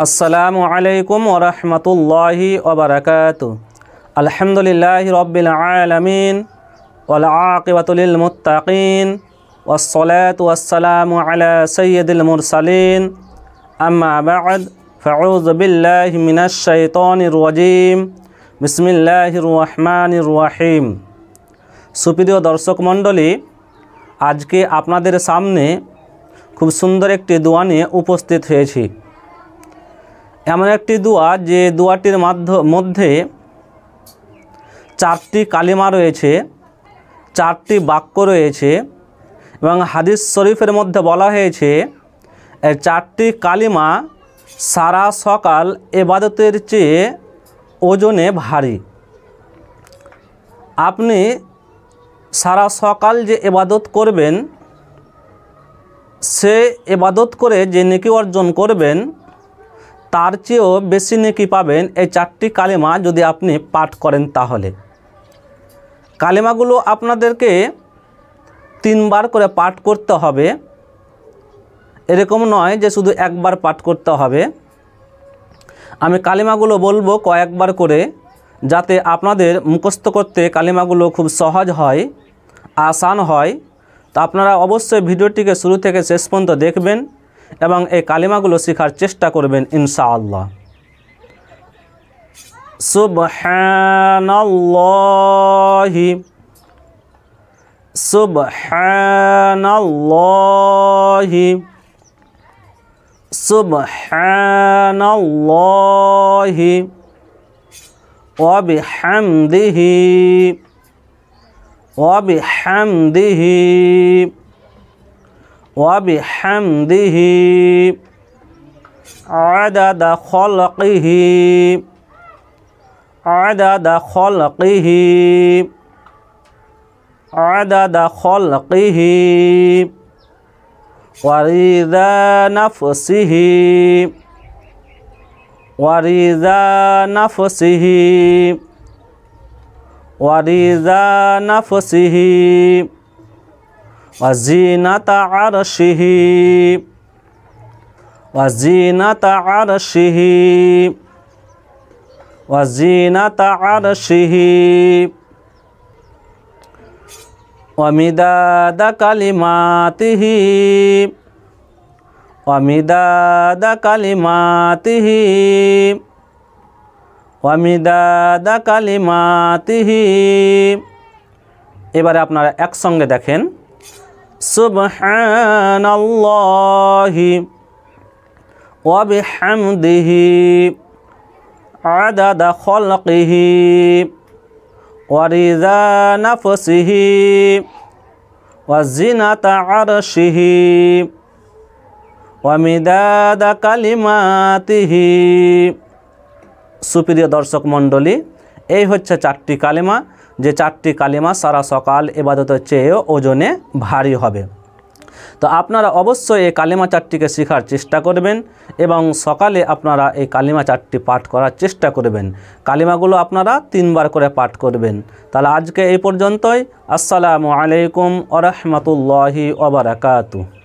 আসসালামু আলাইকুম ওয়া রাহমাতুল্লাহি ওয়া বারাকাতুহু। আলহামদুলিল্লাহি রাব্বিল আলামিন ওয়াল আকিবাতু লিল মুত্তাকিন ওয়াস সালাতু ওয়াস সালামু আলা সাইয়্যিদিল মুরসালিন। আম্মা বা'দ, ফাউযু বিল্লাহি মিনাশ শাইতানির রাজীম। বিসমিল্লাহির রহমানির রহিম। সুপ্রিয় দর্শক মণ্ডলী, আজকে আপনাদের সামনে খুব সুন্দর একটি দোয়া নিয়ে উপস্থিত হয়েছি। এমন একটি দোয়া যে দোয়াটির মধ্যে 4টি কালিমা রয়েছে, 4টি বাক্য রয়েছে এবং হাদিস শরীফের মধ্যে বলা হয়েছে এই 4টি কালিমা সারা সকাল ইবাদতের চেয়ে ওজনে ভারী। আপনি সারা সকাল যে ইবাদত করবেন, সে ইবাদত করে যে নেকি অর্জন করবেন তার চেয়েও বেশি নেকি পাবেন এই 4টি কালিমা যদি আপনি পাঠ করেন। তাহলে কালিমাগুলো আপনাদেরকে 3 বার করে পাঠ করতে হবে, এরকম নয় যে শুধু একবার পাঠ করতে হবে। আমি কালিমাগুলো বলবো কয়েকবার করে, যাতে আপনাদের মুখস্থ করতে কালিমাগুলো খুব সহজ হয়, আসান হয়। তো আপনারা অবশ্যই ভিডিওটিকে শুরু থেকে শেষ পর্যন্ত দেখবেন এবং এই কালিমাগুলো শেখার চেষ্টা করবেন ইনশাআল্লাহ। সুবহানাল্লাহি সুবহানাল্লাহি সুবহানাল্লাহি ওয়া বিহামদিহি ওয়া বিহামদিহি وبحمده عدد خلقه عدد خلقه عدد خلقه ورضا نفسه ورضا نفسه ورضا نفسه وزينة عرشه وزينة عرشه وزينة عرشه ومداد كلماته ومداد كلماته ومداد كلماته। এবারে আপনারা একসঙ্গে দেখেন, সুবহানাল্লাহি ওয়া বিহামদিহি আদাদা খালকিহি ওয়া রিযা নাফসিহি ওয়া জিনাতা আরশিহি ওয়া মিদাদা কালিমাতিহি। সুপ্রিয় দর্শক মণ্ডলী, এই হচ্ছে 4টি কালিমা, যে 4টি কালিমা সারা সকাল ইবাদতের চেয়েও ওজনে ভারী হবে। তো আপনারা অবশ্যই এই কালিমা 4টিকে শেখার চেষ্টা করবেন এবং সকালে আপনারা এই কালিমা 4টি পাঠ করার চেষ্টা করবেন। কালিমাগুলো আপনারা 3 বার করে পাঠ করবেন। তাহলে আজকে এই পর্যন্তই। আসসালামু আলাইকুম ওয়া রাহমাতুল্লাহি ওয়া বারাকাতুহু।